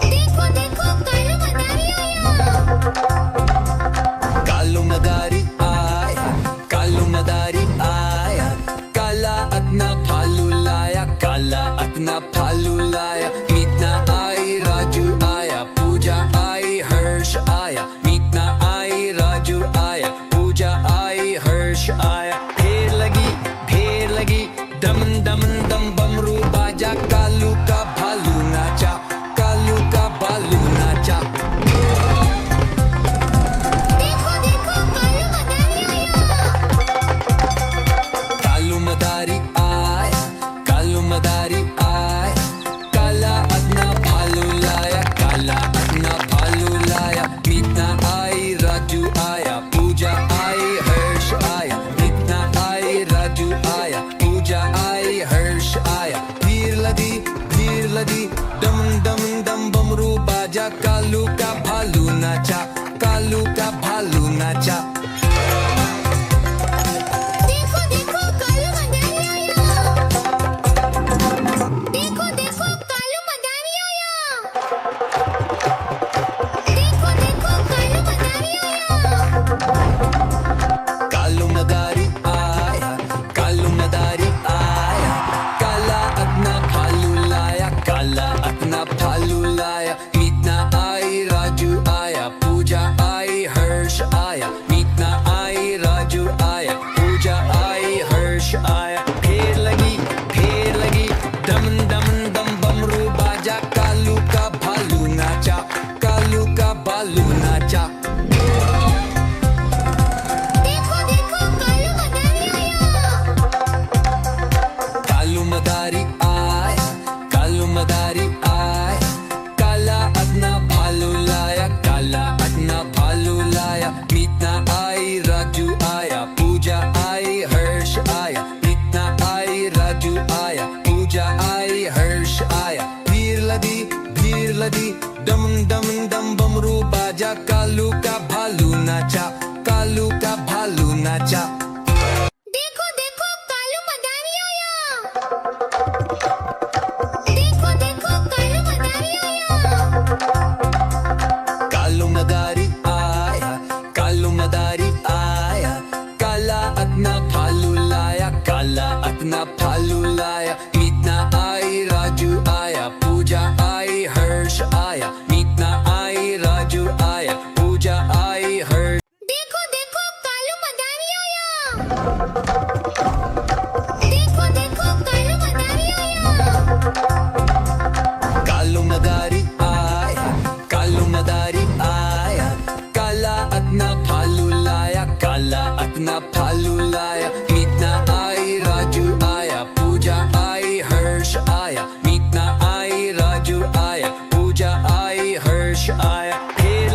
देखो देखो कालू मदारी आया। कालू मदारी आया, कालू मदारी आया, काला अपना भालू लाया, काला अपना भालू लाया। मीतना आई, राजू आया, पूजा आई, हर्ष आया। मीतना आई, राजू आया, पूजा आई, हर्ष आया। ढेर लगी, दम दम दम बमरू बाजा, कालू का भालू नाचा, कालू का भालू नाचा। देखो देखो कालू मदारी आया। कालू मदारी आया, कालू मदारी आया, काला अपना भालू लाया, काला अपना भालू लाया। मीतना आई, राजू आया, पूजा आई, हर्ष आया। मीतना आई, राजू आया, पूजा आई, हर्ष आया। भीड़ लगी, दम दम दम बमरू बाजा, कालू का भालू नाचा, कालू का भालू नाचा। देखो देखो कालू मदारी आया। देखो देखो कालू मदारी आया। देखो देखो कालू मदारी आया। कालू मदारी आया, कालू मदारी आया, काला अपना भालू लाया, काला अपना भालू लाया। मीतना आई, राजू आया, पूजा आई, हर्ष आया। मीतना आई, राजू आया, पूजा आई, हर्ष आया। ढेर लगी, दम दम दम बमरू बाजा, कालू का भालू नाचा, कालू का भालू नाचा। देखो देखो कालू मदारी आया। कालू मदारी आया, कालू मदारी आया, काला अपना भालू लाया, काला अपना भालू लाया। मीतना आई, राजू आया, पूजा आई, हर्ष आया। मीतना आई, राजू आया, पूजा आई, हर्ष आया। भीड़ लगी, दम दम दम बमरू बाजा, कालू का भालू नाचा, कालू का भालू नाचा। देखो देखो कालू मदारी आया। देखो देखो कालू मदारी आया। कालू मदारी आया, कालू मदारी आया, काला अपना भालू लाया, काला अपना भालू लाया। मीतना आई, राजू आया, पूजा आई, हर्ष आया। मीतना आई, राजू आया, पूजा आई, हर्ष। देखो देखो कालू मदारी आया। देखो देखो कालू मदारी आया। कालू मदारी आया, कालू मदारी आया, काला अपना भालू लाया, काला अपना भालू लाया। मीतना आई, राजू आया, पूजा आई, हर्ष आया। मीतना आई, राजू आया, पूजा आई, हर्ष आया। ढेर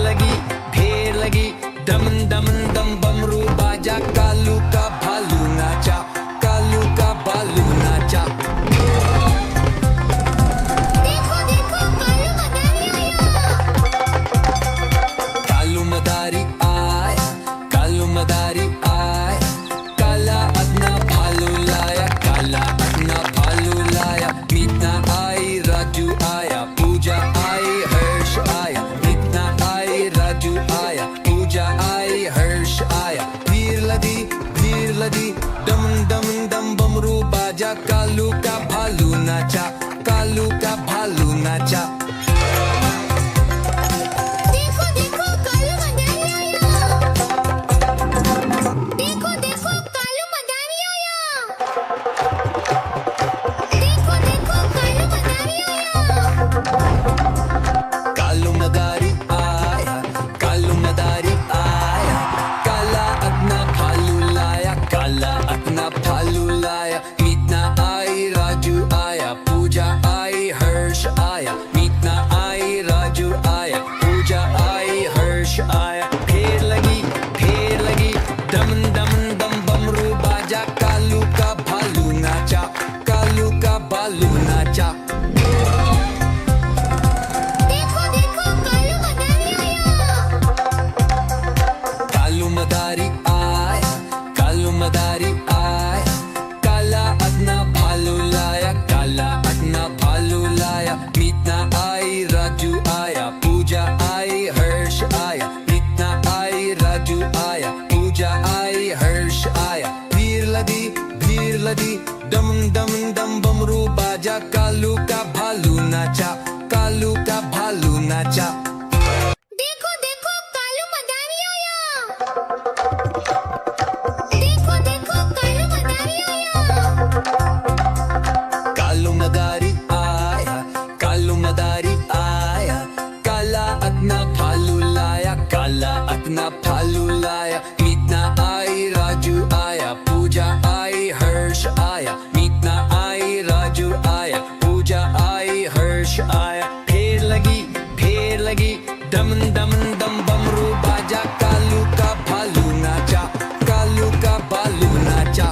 लगी, दम दम दम बमरू बाजा, कालू का भालू नाचा, कालू का भालू नाचा। देखो देखो कालू मदारी आया। कालू मदारी आया, कालू मदारी आया, काला अपना भालू लाया, काला अपना भालू लाया। मीतना आई, राजू आया, पूजा आई, हर्ष आया। मीतना आई, राजू आया, पूजा आई, हर्ष आया। भीड़ लगी, दम दम दम बमरू बाजा, कालू का भालू नाचा, कालू का भालू नाचा। देखो देखो कालू मदारी आया। देखो देखो कालू मदारी आया। देखो देखो कालू मदारी आया। कालू मदारी आया, कालू मदारी आया, काला अपना भालू लाया, काला अपना भालू लाया। मीतना आई, राजू आया, पूजा आई, हर्ष आया। मीतना डम डम डम बमरू बाजा, कालू का भालू नाचा, कालू का भालू नाचा। देखो देखो कालू मदारी आया। देखो देखो कालू मदारी आया। कालू मदारी आया, कालू मदारी आया, काला अपना भालू लाया, काला अपना भालू लाया। मीतना आई, राजू आया, पूजा आई, हर्ष आया। मीतना आई, राजू आया, पूजा आई, हर्ष आया। फेर लगी डम डम डम बमरू बाजा, कालू का भालू नाचा, कालू का भालू नाचा।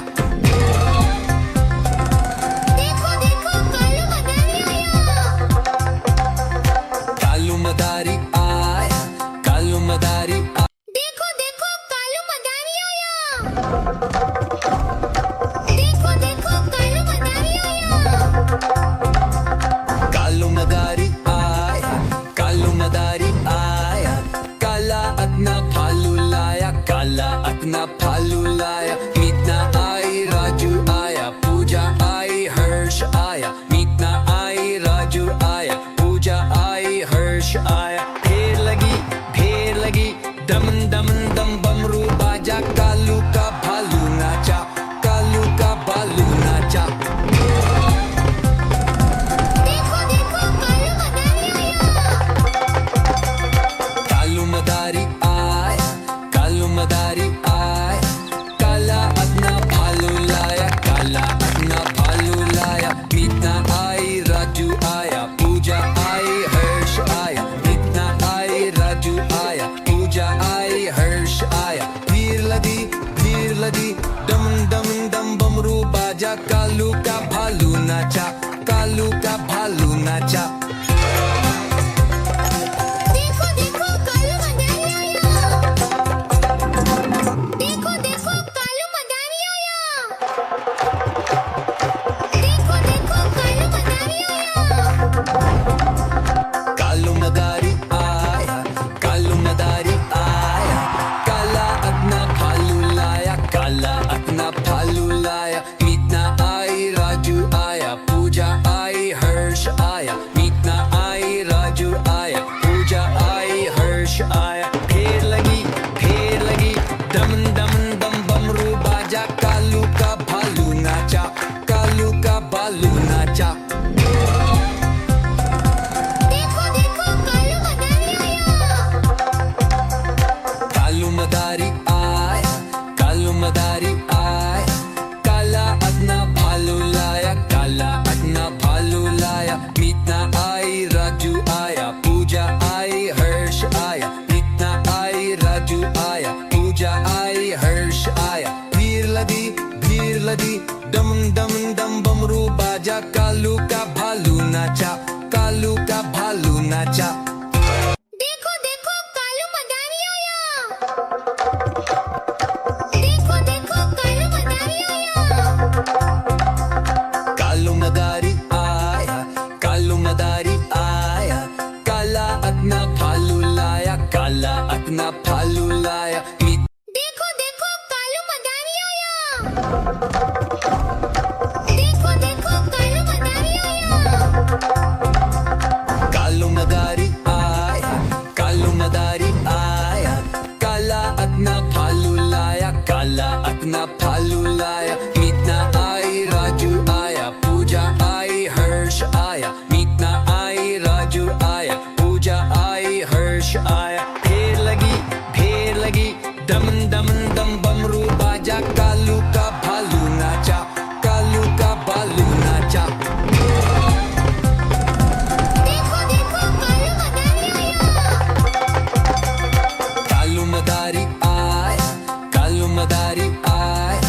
देखो देखो कालू मदारी आया। कालू मदारी आया, कालू मदारी आया। देखो देखो कालू मदारी आया। देखो देखो कालू मदारी आया। कालू मदारी आया, कालू मदारी आया, काला अपना भालू लाया, काला अपना भालू लाया। मीतना आई, राजू आया, पूजा आई, हर्ष आया। मीतना आई, राजू आया, पूजा आई, हर्ष आया। फेर लगी डम डम डम बमरू बाजा, कालू का भालू नाचा, कालू का भालू नाचा। देखो देखो कालू मदारी आया। कालू मदारी आया, कालू मदारी आया, काला अपना भालू लाया, काला अपना भालू लाया। मीतना आई, राजू आया, पूजा आई, हर्ष आया। मीतना आई, राजू आया, पूजा आई, हर्ष आया। भीड़ लगी डम डम डम बमरू बाजा, कालू का भालू नाचा, कालू का भालू नाचा। देखो देखो कालू मदारी आया। देखो देखो कालू मदारी आया। देखो देखो कालू मदारी आया। कालू मदारी आया, कालू मदारी आया, काला अपना भालू लाया, काला अपना भालू लाया। मीतना आई, राजू आया, पूजा आई, हर्ष आया। मीतना आई, राजू आया, पूजा आई, हर्ष आया। फेर लगी डम डम डम बमरू बाजा, कालू का भालू नाचा, कालू का भालू नाचा। देखो देखो कालू मदारी आया। कालू मदारी आया, कालू मदारी आया, काला अपना भालू लाया, काला अपना भालू लाया। मीतना आई, राजू आया, पूजा आई, हर्ष आया। मीतना आई, राजू आया, पूजा आई, हर्ष आया। भीड़ लगी डम डम डम बमरू बाजा, कालू का भालू नाचा, कालू का भालू नाचा। देखो देखो कालू मदारी आया। देखो देखो कालू मदारी आया। कालू मदारी आया, कालू मदारी आया, काला अपना भालू लाया, काला अपना भालू लाया। देखो देखो कालू मदारी आया। देखो देखो कालू मदारी आया। कालू मदारी आया, कालू मदारी आया, काला अपना भालू लाया, काला अपना भालू लाया। मीतना आई, राजू आया, पूजा आई, हर्ष आया। मीतना आई, राजू आया, पूजा आई, हर्ष आया। फेर लगी डम डम डम बमरू बाजा, कालू का भालू नाचा, कालू का भालू नाचा। देखो देखो कालू मदारी आया। कालू मदारी आया, कालू मदारी आया,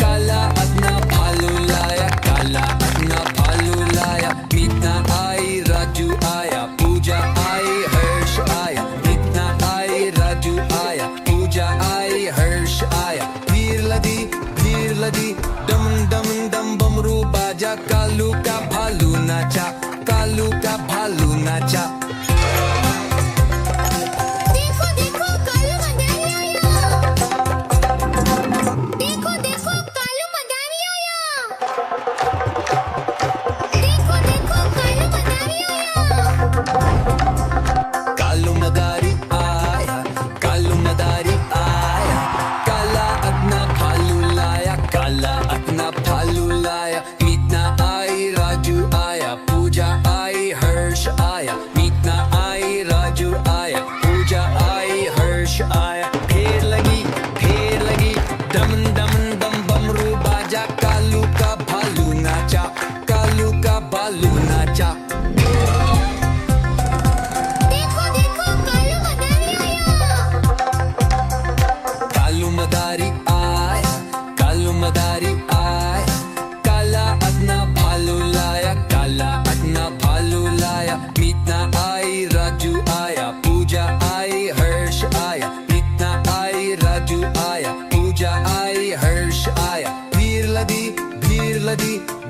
काला अपना भालू लाया, काला अपना भालू लाया। मीतना आई, राजू आया, पूजा आई, हर्ष आया। मीतना आई, राजू आया, पूजा आई, हर्ष आया। भीड़ लगी डम डम डम बमरू बाजा, कालू का भालू नाचा, कालू का भालू नाचा। देखो देखो कालू मदारी आया। देखो देखो कालू मदारी आया।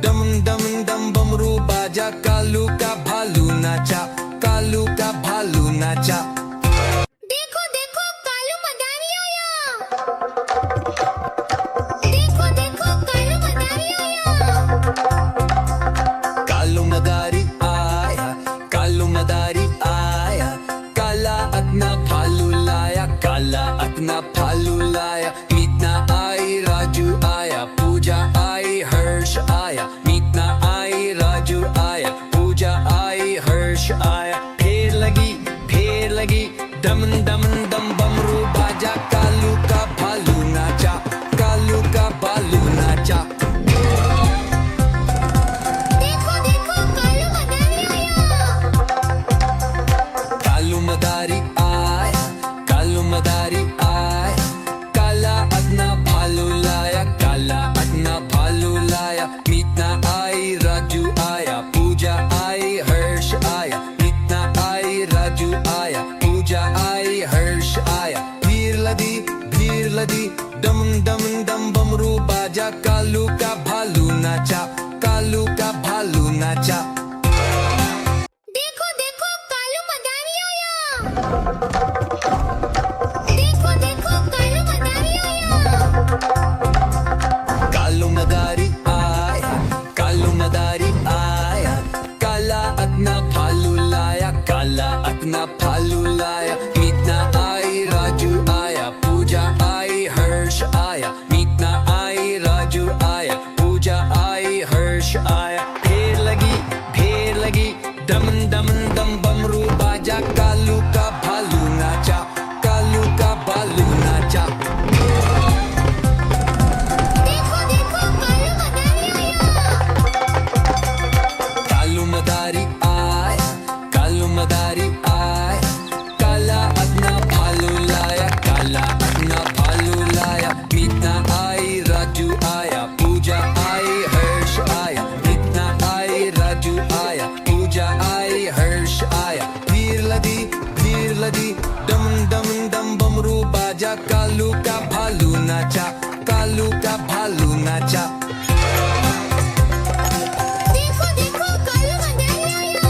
डम डम डम बमरू बाजा, कालू का भालू नाचा, कालू का भालू नाचा। देखो देखो कालू मदारी आया। देखो देखो कालू मदारी आया। कालू मदारी आया, कालू मदारी आया, काला अपना भालू लाया, काला अपना भालू लाया। मीतना आई, राजू आया, पूजा आई, हर्ष आया। मीतना आई, राजू आया, पूजा आई, हर्ष आया। फेर लगी डम डम डम बमरू बाजा, कालू का भालू नाचा, कालू का भालू नाचा। देखो देखो कालू मदारी आया। कालू मदारी आया, कालू मदारी आया, काला अपना भालू लाया, काला अपना भालू लाया। मीतना आई, राजू आया, पूजा आई, हर्ष आया। मीतना आई, राजू आया, पूजा आई, हर्ष आया। भीड़ लदी डम डम डम बमरू बाजा, कालू का भालू नाचा, कालू का भालू नाचा। देखो देखो कालू मदारी आया। देखो देखो कालू मदारी आया। कालू मदारी आया, कालू मदारी आया, काला अपना भालू लाया, काला अपना भालू लाया। मीतना आई, राजू आया, पूजा आई, हर्ष आया। मीतना आई, राजू आया, पूजा आई, हर्ष आया। फेर लगी डम डम डम बमरू बाजा, कालू का भालू नाचा, कालू का भालू नाचा। देखो देखो कालू मदारी आया। कालू मदारी आया, कालू मदारी आया, काला अपना भालू लाया, काला अपना भालू लाया। मीतना आई, राजू आया, पूजा आई, हर्ष आया। मीतना आई, राजू आया, पूजा आई, हर्ष आया। भीड़ लदी डम डम डम बमरू बाजा, कालू का भालू नाचा, कालू का भालू नाचा। देखो देखो कालू मदारी आया।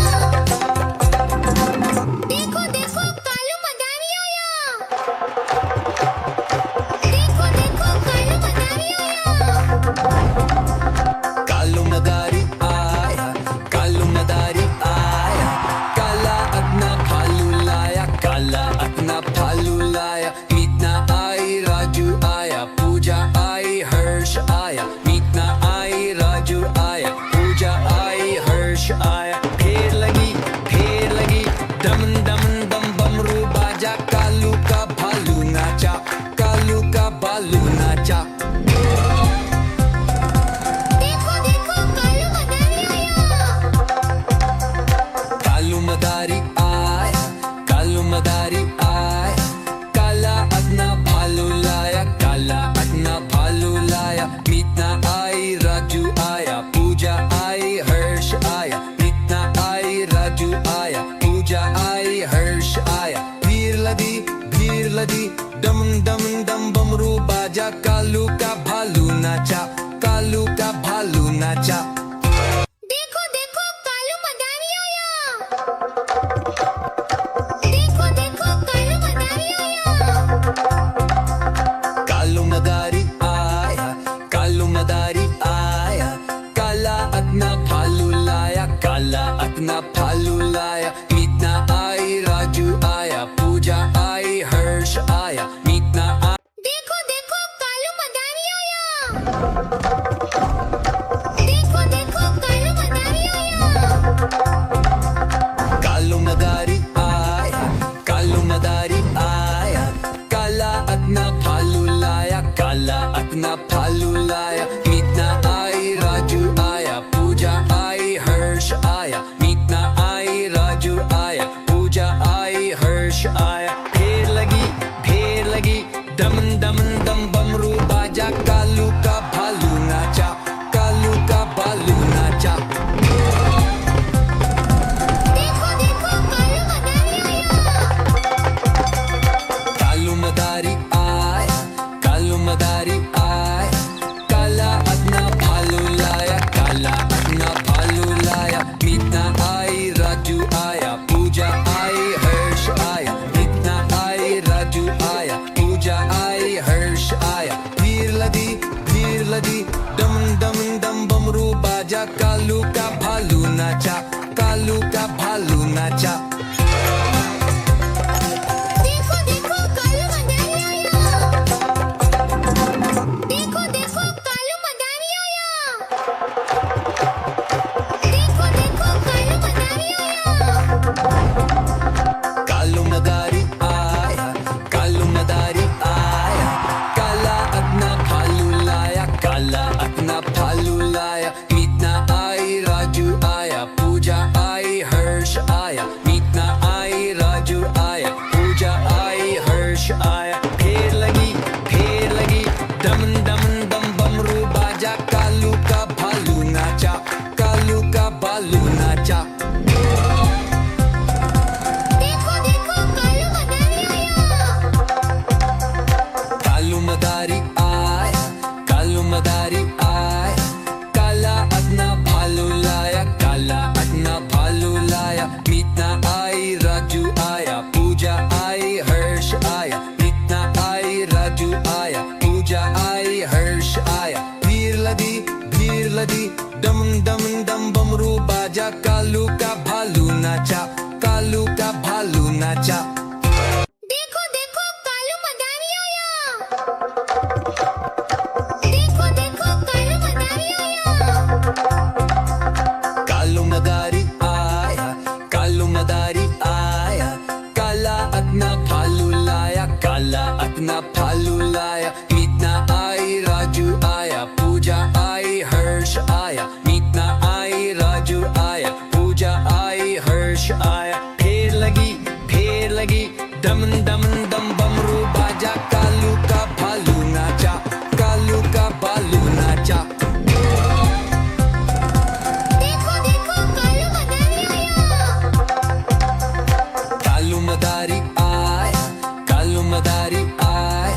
देखो देखो कालू मदारी आया। देखो देखो कालू मदारी आया। कालू मदारी आया, कालू मदारी आया, काला अपना भालू लाया, काला अपना भालू लाया। मीतना आई, राजू आया, पूजा आई, हर्ष आया। मीतना आई, राजू आया, पूजा आई, हर्ष आया। फेर लगी डम डम डम बमरू बाजा, कालू का भालू नाचा, कालू का भालू नाचा। देखो देखो कालू मदारी आया। कालू मदारी आया, कालू मदारी आया, काला अपना भालू लाया, काला अपना भालू लाया। मीतना आई, राजू आया, पूजा आई, हर्ष आया। मीतना आई, राजू आया, पूजा आई, हर्ष आया। भीड़ लदी डम डम डम बमरू बाजा, कालू का भालू नाचा, कालू का भालू नाचा। देखो देखो कालू मदारी आया। देखो देखो कालू मदारी आया। कालू मदारी आया, कालू मदारी आया, काला अपना भालू लाया, काला अपना भालू लाया। मीतना आई, राजू आया, पूजा आई, हर्ष आया। मीतना आई, देखो देखो कालू मदारी आया। देखो देखो कालू मदारी आया। कालू मदारी आया, कालू मदारी आया, काला अपना भालू लाया, काला अपना भालू लाया। मीतना आई, राजू आया, पूजा आई, हर्ष आया। मीतना कालू का भालू नाचा, कालू का भालू नाचा। देखो देखो कालू मदारी आया। देखो देखो कालू मदारी आया। देखो देखो कालू मदारी आया। कालू मदारी आया, कालू मदारी आया, काला अपना भालू लाया, काला अपना भालू लाया। मीतना आई, राजू आया, पूजा आई, हर्ष आया। मीतना आई, राजू आया, पूजा आई, हर्ष आया। फेर लगी, दम दम दम बमरू बाजा, कालू का भालू नाचा, कालू का भालू नाचा। देखो देखो कालू मदारी आया। कालू मदारी आया, कालू मदारी आया, काला अपना भालू लाया, काला अपना भालू लाया। मीतना आई, राजू आया, पूजा आई, हर्ष आया। मीतना आई, राजू आया, पूजा आई, हर्ष आया। भीड़ लदी, दम दम दम बमरू बाजा, कालू का भालू नाचा, कालू का भालू नाचा। देखो देखो कालू मदारी आया। देखो देखो कालू मदारी आया। कालू मदारी आया, कालू मदारी आया, काला अपना भालू लाया, काला अपना भालू लाया। मीतना आई, राजू आया, पूजा आई, हर्ष आया। मीतना आई, राजू आया, पूजा आई, हर्ष आया। फेर लगी, दम दम दम बमरू बाजा, कालू का भालू नाचा, कालू का भालू नाचा। देखो देखो कालू मदारी आया। कालू मदारी आया, कालू मदारी आया,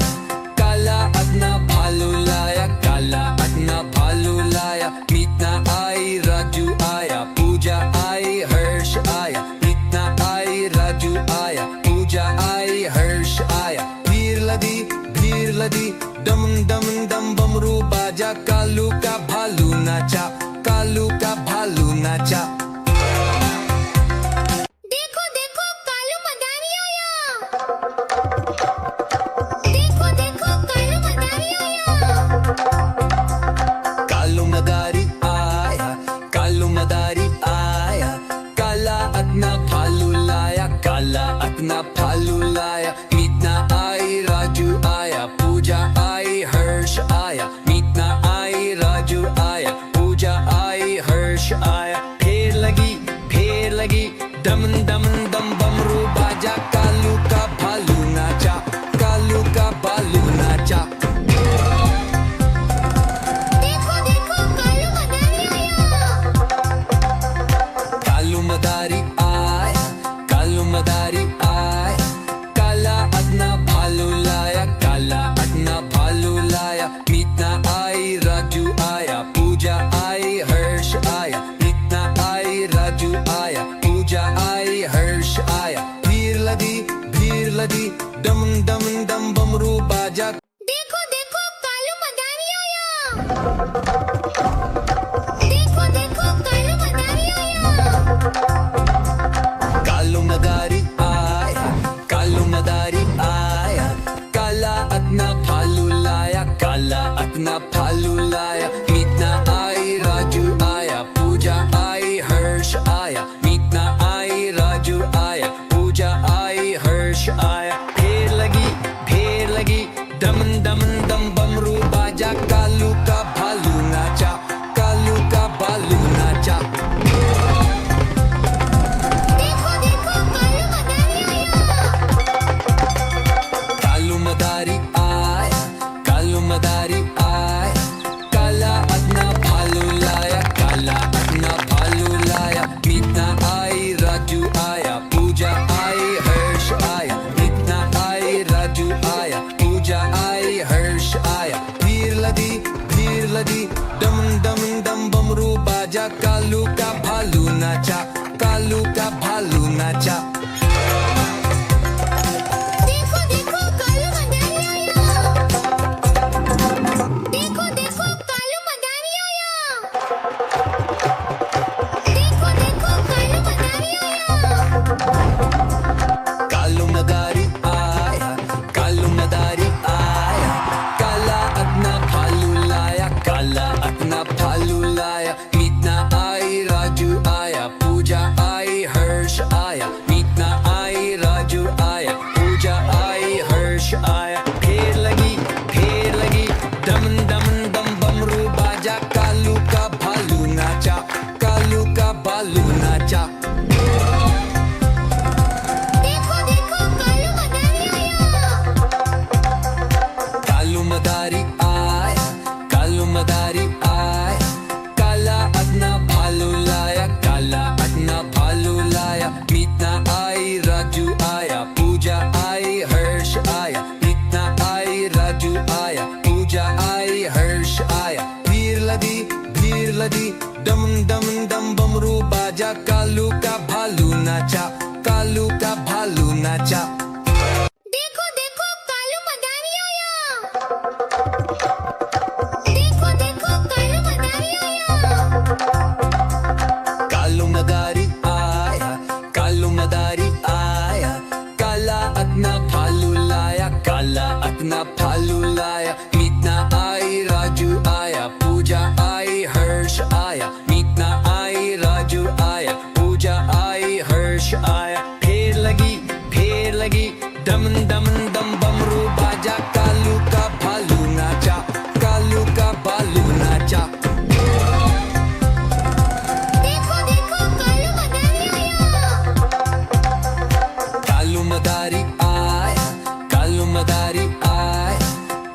काला अपना भालू लाया, काला अपना भालू लाया। मीतना आई, राजू आया, पूजा आई, हर्ष आया। मीतना आई, राजू आया, पूजा आई, हर्ष आया। भीड़ लदी, दम दम दम बमरू बाजा, कालू का भालू नाचा, कालू का भालू नाचा। देखो देखो कालू मदारी आया। देखो देखो कालू मदारी आया। कालू मदारी आया, कालू मदारी आया, काला अपना भालू लाया, काला अपना भालू लाया। मीतना आई, राजू आया, पूजा आई, हर्ष आया। मीतना आई, राजू आया, पूजा आई, हर्ष आया। फेर लगी, दम दम दम बमरू बाजा, कालू का भालू नाचा, कालू का भालू नाचा। देखो देखो कालू मदारी आया। कालू मदारी आया, कालू मदारी आया, काला अपना भालू लाया, काला अपना भालू लाया। मीतना आई, राजू आया, पूजा आई, हर्ष आया। मीतना आई, राजू आया, पूजा आई, हर्ष आया। भीड़ लदी, दम दम दम बमरू बाजा। देखो देखो कालू मदारी आया। देखो देखो कालू मदारी आया। कालू मदारी आया, कालू मदारी आया, काला अपना भालू लाया, काला अपना भालू लाया। मीतना आई, राजू आया, पूजा आई, हर्ष आया। मीतना आई, राजू आया, पूजा आई, हर्ष आया। फेर लगी, दम दम दम बमरू बाजा, कालू का भालू नाचा, कालू का भालू नाचा। देखो देखो कालू मदारी आया। कालू मदारी आया, कालू मदारी आया, काला अपना भालू लाया, काला अपना भालू लाया। मीतना आई, राजू आया, पूजा आई, हर्ष आया। मीतना आई, राजू आया, पूजा आई, हर्ष आया। भीड़ लदी, दम दम दम बमरू बाजा, कालू का भालू नाचा, कालू का भालू नाचा। देखो देखो कालू मदारी आया। देखो देखो कालू मदारी आया। बाजा, कालू का भालू नाचा, कालू का भालू नाचा। देखो देखो कालू मदारी आया। देखो देखो कालू मदारी आया। कालू मदारी आया, कालू मदारी आया, काला अपना भालू लाया, काला अपना भालू लाया। मीतना आई, राजू आया, पूजा आई, हर्ष आया। मीतना आई, राजू आया, पूजा आई, हर्ष आया। फेर लगी दम दम दम बमरू बाजा, कालू का भालू नाचा, कालू का भालू नाचा। देखो देखो कालू मदारी आया। कालू मदारी आया, कालू मदारी आया,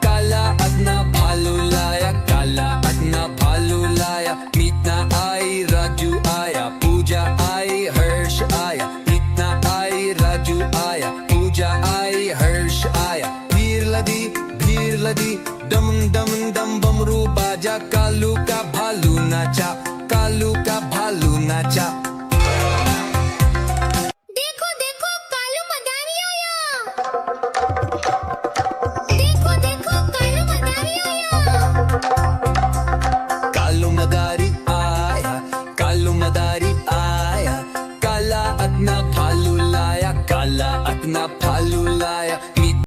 काला अपना भालू लाया, काला अपना भालू लाया। मीतना आई, राजू आया, पूजा आई, हर्ष आया। मीतना आई, राजू आया, पूजा आई, हर्ष आया। भीड़ लदी दम दम दम बमरू बाजा, कालू का भालू नाचा, कालू का भालू नाचा। देखो देखो कालू मदारी आया। देखो देखो कालू मदारी आया। कालू मदारी आया, कालू मदारी आया, काला अपना भालू लाया, काला अपना भालू लाया।